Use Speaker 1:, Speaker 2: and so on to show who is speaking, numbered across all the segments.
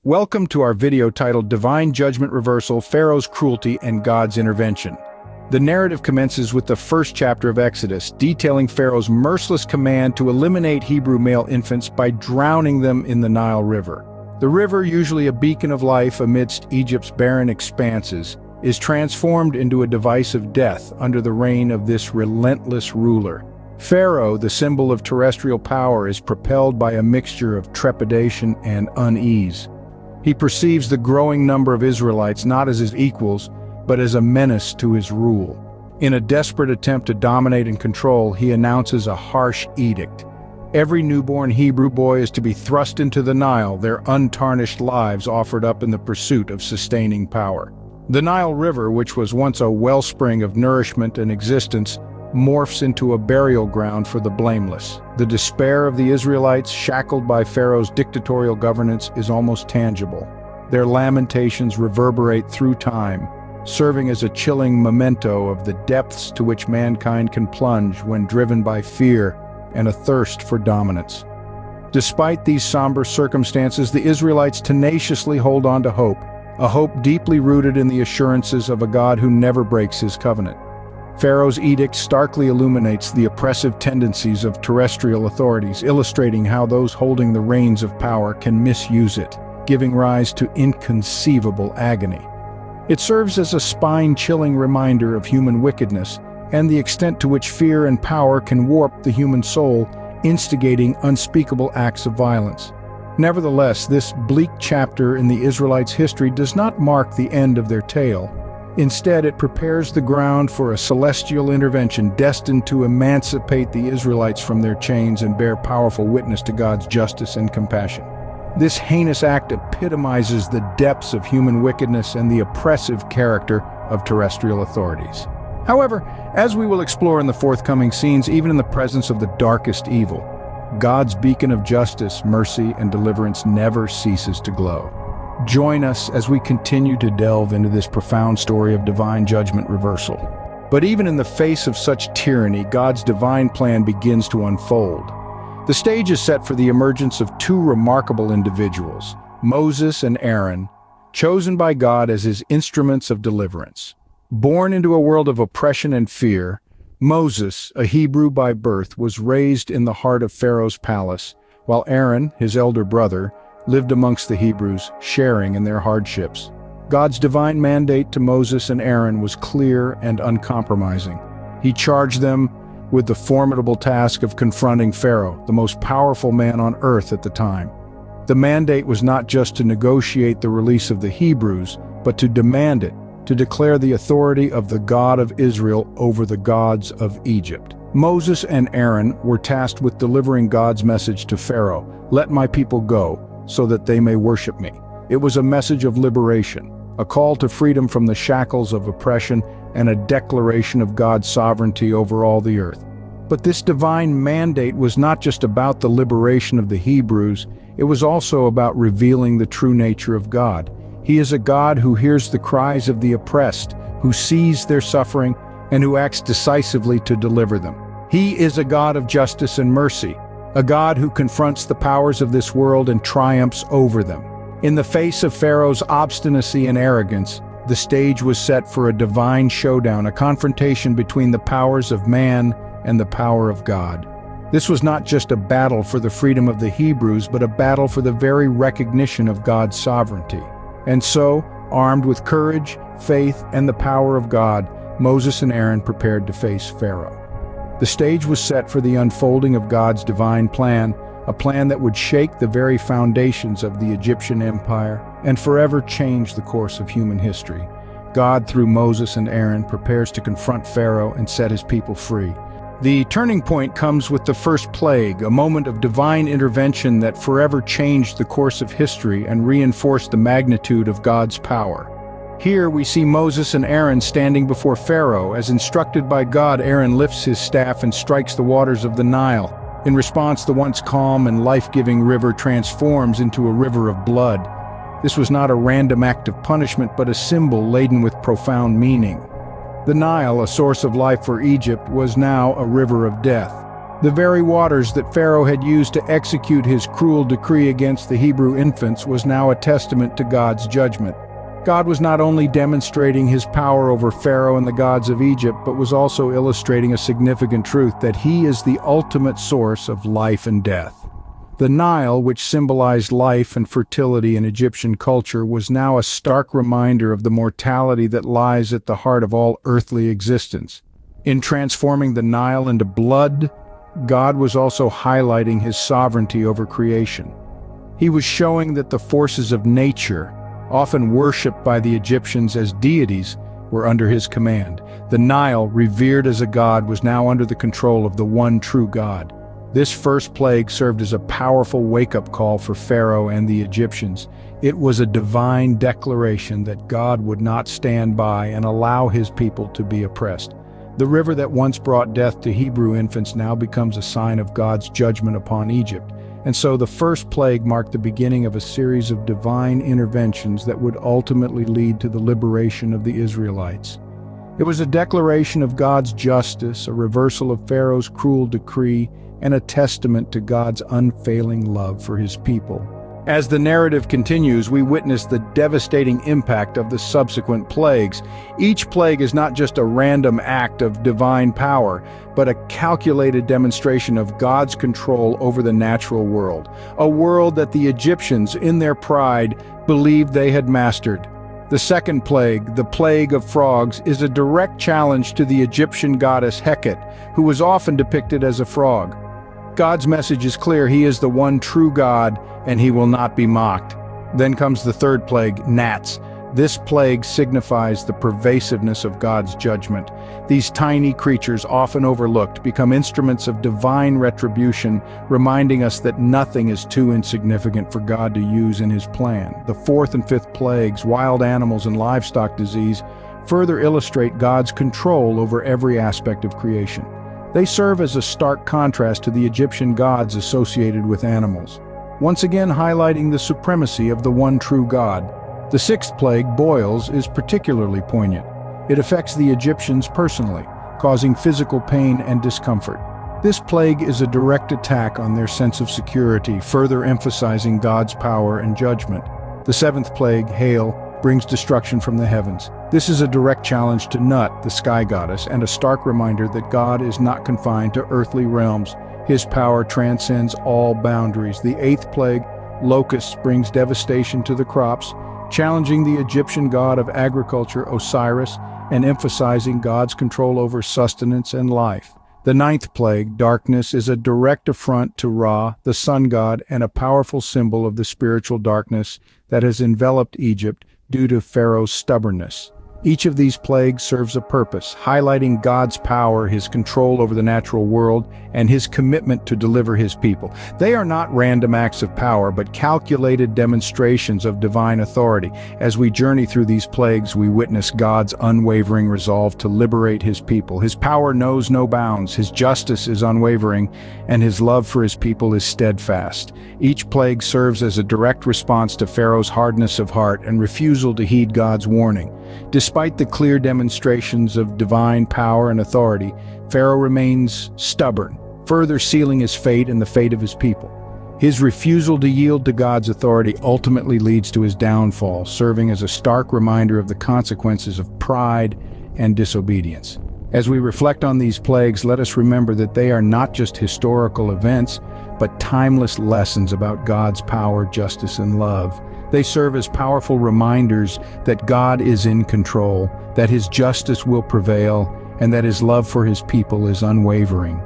Speaker 1: Welcome to our video titled Divine Judgment Reversal, Pharaoh's Cruelty, and God's Intervention. The narrative commences with the first chapter of Exodus, detailing Pharaoh's merciless command to eliminate Hebrew male infants by drowning them in the Nile River. The river, usually a beacon of life amidst Egypt's barren expanses, is transformed into a device of death under the reign of this relentless ruler. Pharaoh, the symbol of terrestrial power, is propelled by a mixture of trepidation and unease. He perceives the growing number of Israelites not as his equals, but as a menace to his rule. In a desperate attempt to dominate and control, he announces a harsh edict. Every newborn Hebrew boy is to be thrust into the Nile, their untarnished lives offered up in the pursuit of sustaining power. The Nile River, which was once a wellspring of nourishment and existence, morphs into a burial ground for the blameless. The despair of the Israelites, shackled by Pharaoh's dictatorial governance, is almost tangible. Their lamentations reverberate through time, serving as a chilling memento of the depths to which mankind can plunge when driven by fear and a thirst for dominance. Despite these somber circumstances, the Israelites tenaciously hold on to hope, a hope deeply rooted in the assurances of a God who never breaks his covenant. Pharaoh's edict starkly illuminates the oppressive tendencies of terrestrial authorities, illustrating how those holding the reins of power can misuse it, giving rise to inconceivable agony. It serves as a spine-chilling reminder of human wickedness and the extent to which fear and power can warp the human soul, instigating unspeakable acts of violence. Nevertheless, this bleak chapter in the Israelites' history does not mark the end of their tale. Instead, it prepares the ground for a celestial intervention destined to emancipate the Israelites from their chains and bear powerful witness to God's justice and compassion. This heinous act epitomizes the depths of human wickedness and the oppressive character of terrestrial authorities. However, as we will explore in the forthcoming scenes, even in the presence of the darkest evil, God's beacon of justice, mercy, and deliverance never ceases to glow. Join us as we continue to delve into this profound story of divine judgment reversal. But even in the face of such tyranny, God's divine plan begins to unfold. The stage is set for the emergence of two remarkable individuals, Moses and Aaron, chosen by God as his instruments of deliverance. Born into a world of oppression and fear, Moses, a Hebrew by birth, was raised in the heart of Pharaoh's palace, while Aaron, his elder brother, lived amongst the Hebrews, sharing in their hardships. God's divine mandate to Moses and Aaron was clear and uncompromising. He charged them with the formidable task of confronting Pharaoh, the most powerful man on earth at the time. The mandate was not just to negotiate the release of the Hebrews, but to demand it, to declare the authority of the God of Israel over the gods of Egypt. Moses and Aaron were tasked with delivering God's message to Pharaoh, "Let my people go, so that they may worship me." It was a message of liberation, a call to freedom from the shackles of oppression, and a declaration of God's sovereignty over all the earth. But this divine mandate was not just about the liberation of the Hebrews, it was also about revealing the true nature of God. He is a God who hears the cries of the oppressed, who sees their suffering, and who acts decisively to deliver them. He is a God of justice and mercy, a God who confronts the powers of this world and triumphs over them. In the face of Pharaoh's obstinacy and arrogance, the stage was set for a divine showdown, a confrontation between the powers of man and the power of God. This was not just a battle for the freedom of the Hebrews, but a battle for the very recognition of God's sovereignty. And so, armed with courage, faith, and the power of God, Moses and Aaron prepared to face Pharaoh. The stage was set for the unfolding of God's divine plan, a plan that would shake the very foundations of the Egyptian empire and forever change the course of human history. God, through Moses and Aaron, prepares to confront Pharaoh and set his people free. The turning point comes with the first plague, a moment of divine intervention that forever changed the course of history and reinforced the magnitude of God's power. Here we see Moses and Aaron standing before Pharaoh. As instructed by God, Aaron lifts his staff and strikes the waters of the Nile. In response, the once calm and life-giving river transforms into a river of blood. This was not a random act of punishment, but a symbol laden with profound meaning. The Nile, a source of life for Egypt, was now a river of death. The very waters that Pharaoh had used to execute his cruel decree against the Hebrew infants was now a testament to God's judgment. God was not only demonstrating his power over Pharaoh and the gods of Egypt, but was also illustrating a significant truth that he is the ultimate source of life and death. The Nile, which symbolized life and fertility in Egyptian culture, was now a stark reminder of the mortality that lies at the heart of all earthly existence. In transforming the Nile into blood, God was also highlighting his sovereignty over creation. He was showing that the forces of nature, often worshipped by the Egyptians as deities, were under his command. The Nile, revered as a god, was now under the control of the one true God. This first plague served as a powerful wake-up call for Pharaoh and the Egyptians. It was a divine declaration that God would not stand by and allow his people to be oppressed. The river that once brought death to Hebrew infants now becomes a sign of God's judgment upon Egypt. And so the first plague marked the beginning of a series of divine interventions that would ultimately lead to the liberation of the Israelites. It was a declaration of God's justice, a reversal of Pharaoh's cruel decree, and a testament to God's unfailing love for his people. As the narrative continues, we witness the devastating impact of the subsequent plagues. Each plague is not just a random act of divine power, but a calculated demonstration of God's control over the natural world, a world that the Egyptians, in their pride, believed they had mastered. The second plague, the plague of frogs, is a direct challenge to the Egyptian goddess Hecate, who was often depicted as a frog. God's message is clear: he is the one true God, and he will not be mocked. Then comes the third plague, gnats. This plague signifies the pervasiveness of God's judgment. These tiny creatures, often overlooked, become instruments of divine retribution, reminding us that nothing is too insignificant for God to use in his plan. The fourth and fifth plagues, wild animals and livestock disease, further illustrate God's control over every aspect of creation. They serve as a stark contrast to the Egyptian gods associated with animals, once again highlighting the supremacy of the one true God. The sixth plague, boils, is particularly poignant. It affects the Egyptians personally, causing physical pain and discomfort. This plague is a direct attack on their sense of security, further emphasizing God's power and judgment. The seventh plague, hail, brings destruction from the heavens. This is a direct challenge to Nut, the sky goddess, and a stark reminder that God is not confined to earthly realms. His power transcends all boundaries. The eighth plague, locusts, brings devastation to the crops, challenging the Egyptian god of agriculture, Osiris, and emphasizing God's control over sustenance and life. The ninth plague, darkness, is a direct affront to Ra, the sun god, and a powerful symbol of the spiritual darkness that has enveloped Egypt due to Pharaoh's stubbornness. Each of these plagues serves a purpose, highlighting God's power, his control over the natural world, and his commitment to deliver his people. They are not random acts of power, but calculated demonstrations of divine authority. As we journey through these plagues, we witness God's unwavering resolve to liberate his people. His power knows no bounds, his justice is unwavering, and his love for his people is steadfast. Each plague serves as a direct response to Pharaoh's hardness of heart and refusal to heed God's warning. Despite the clear demonstrations of divine power and authority, Pharaoh remains stubborn, further sealing his fate and the fate of his people. His refusal to yield to God's authority ultimately leads to his downfall, serving as a stark reminder of the consequences of pride and disobedience. As we reflect on these plagues, let us remember that they are not just historical events, but timeless lessons about God's power, justice, and love. They serve as powerful reminders that God is in control, that his justice will prevail, and that his love for his people is unwavering.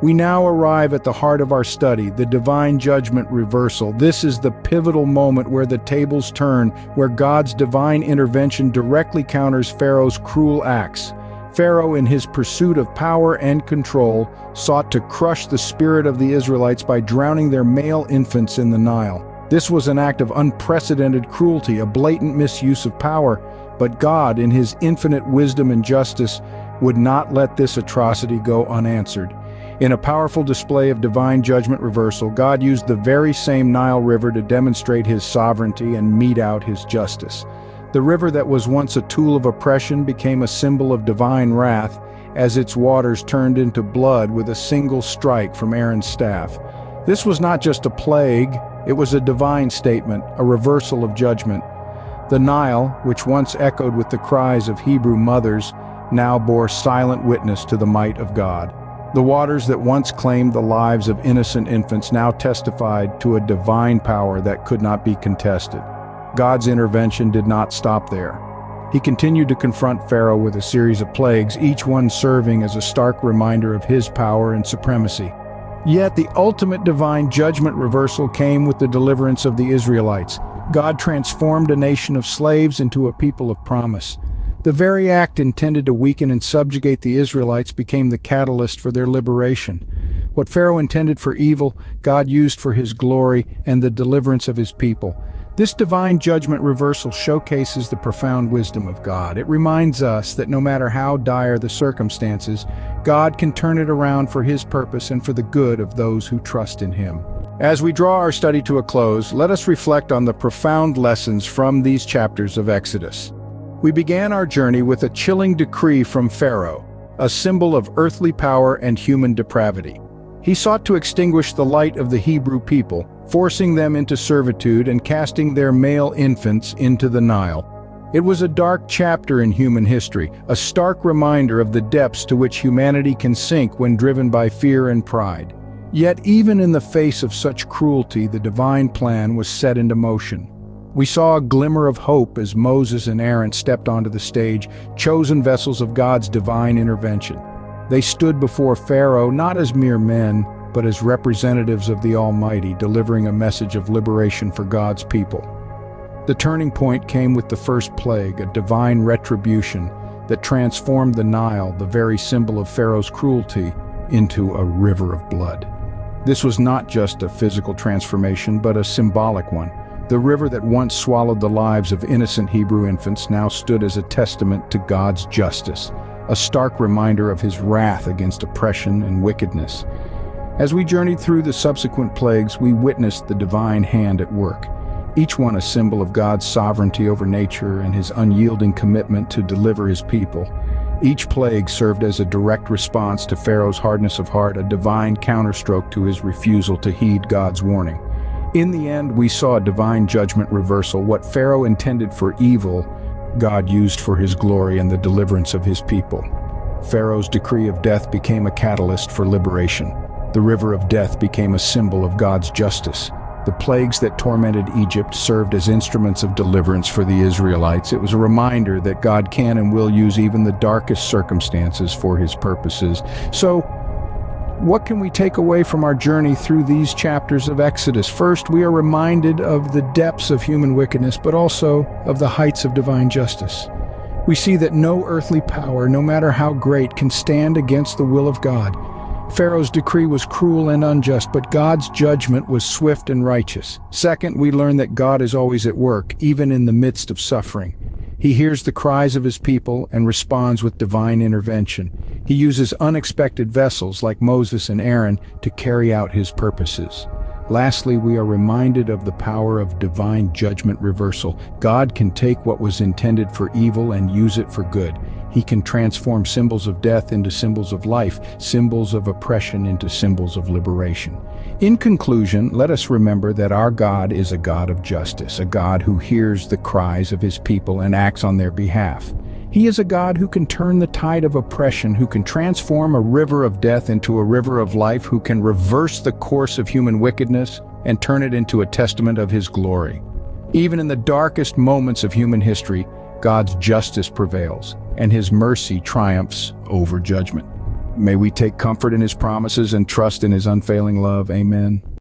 Speaker 1: We now arrive at the heart of our study, the divine judgment reversal. This is the pivotal moment where the tables turn, where God's divine intervention directly counters Pharaoh's cruel acts. Pharaoh, in his pursuit of power and control, sought to crush the spirit of the Israelites by drowning their male infants in the Nile. This was an act of unprecedented cruelty, a blatant misuse of power, but God, in his infinite wisdom and justice, would not let this atrocity go unanswered. In a powerful display of divine judgment reversal, God used the very same Nile River to demonstrate his sovereignty and mete out his justice. The river that was once a tool of oppression became a symbol of divine wrath, as its waters turned into blood with a single strike from Aaron's staff. This was not just a plague, it was a divine statement, a reversal of judgment. The Nile, which once echoed with the cries of Hebrew mothers, now bore silent witness to the might of God. The waters that once claimed the lives of innocent infants now testified to a divine power that could not be contested. God's intervention did not stop there. He continued to confront Pharaoh with a series of plagues, each one serving as a stark reminder of his power and supremacy. Yet the ultimate divine judgment reversal came with the deliverance of the Israelites. God transformed a nation of slaves into a people of promise. The very act intended to weaken and subjugate the Israelites became the catalyst for their liberation. What Pharaoh intended for evil, God used for his glory and the deliverance of his people. This divine judgment reversal showcases the profound wisdom of God. It reminds us that no matter how dire the circumstances, God can turn it around for his purpose and for the good of those who trust in him. As we draw our study to a close, let us reflect on the profound lessons from these chapters of Exodus. We began our journey with a chilling decree from Pharaoh, a symbol of earthly power and human depravity. He sought to extinguish the light of the Hebrew people, forcing them into servitude and casting their male infants into the Nile. It was a dark chapter in human history, a stark reminder of the depths to which humanity can sink when driven by fear and pride. Yet even in the face of such cruelty, the divine plan was set into motion. We saw a glimmer of hope as Moses and Aaron stepped onto the stage, chosen vessels of God's divine intervention. They stood before Pharaoh not as mere men, but as representatives of the Almighty, delivering a message of liberation for God's people. The turning point came with the first plague, a divine retribution that transformed the Nile, the very symbol of Pharaoh's cruelty, into a river of blood. This was not just a physical transformation, but a symbolic one. The river that once swallowed the lives of innocent Hebrew infants now stood as a testament to God's justice, a stark reminder of his wrath against oppression and wickedness. As we journeyed through the subsequent plagues, we witnessed the divine hand at work, each one a symbol of God's sovereignty over nature and his unyielding commitment to deliver his people. Each plague served as a direct response to Pharaoh's hardness of heart, a divine counterstroke to his refusal to heed God's warning. In the end, we saw a divine judgment reversal. What Pharaoh intended for evil, God used for his glory and the deliverance of his people. Pharaoh's decree of death became a catalyst for liberation. The river of death became a symbol of God's justice. The plagues that tormented Egypt served as instruments of deliverance for the Israelites. It was a reminder that God can and will use even the darkest circumstances for his purposes. So, what can we take away from our journey through these chapters of Exodus? First, we are reminded of the depths of human wickedness, but also of the heights of divine justice. We see that no earthly power, no matter how great, can stand against the will of God. Pharaoh's decree was cruel and unjust, but God's judgment was swift and righteous. Second, we learn that God is always at work, even in the midst of suffering. He hears the cries of his people and responds with divine intervention. He uses unexpected vessels like Moses and Aaron to carry out his purposes. Lastly, we are reminded of the power of divine judgment reversal. God can take what was intended for evil and use it for good. He can transform symbols of death into symbols of life, symbols of oppression into symbols of liberation. In conclusion, let us remember that our God is a God of justice, a God who hears the cries of his people and acts on their behalf. He is a God who can turn the tide of oppression, who can transform a river of death into a river of life, who can reverse the course of human wickedness and turn it into a testament of his glory. Even in the darkest moments of human history, God's justice prevails, and his mercy triumphs over judgment. May we take comfort in his promises and trust in his unfailing love. Amen.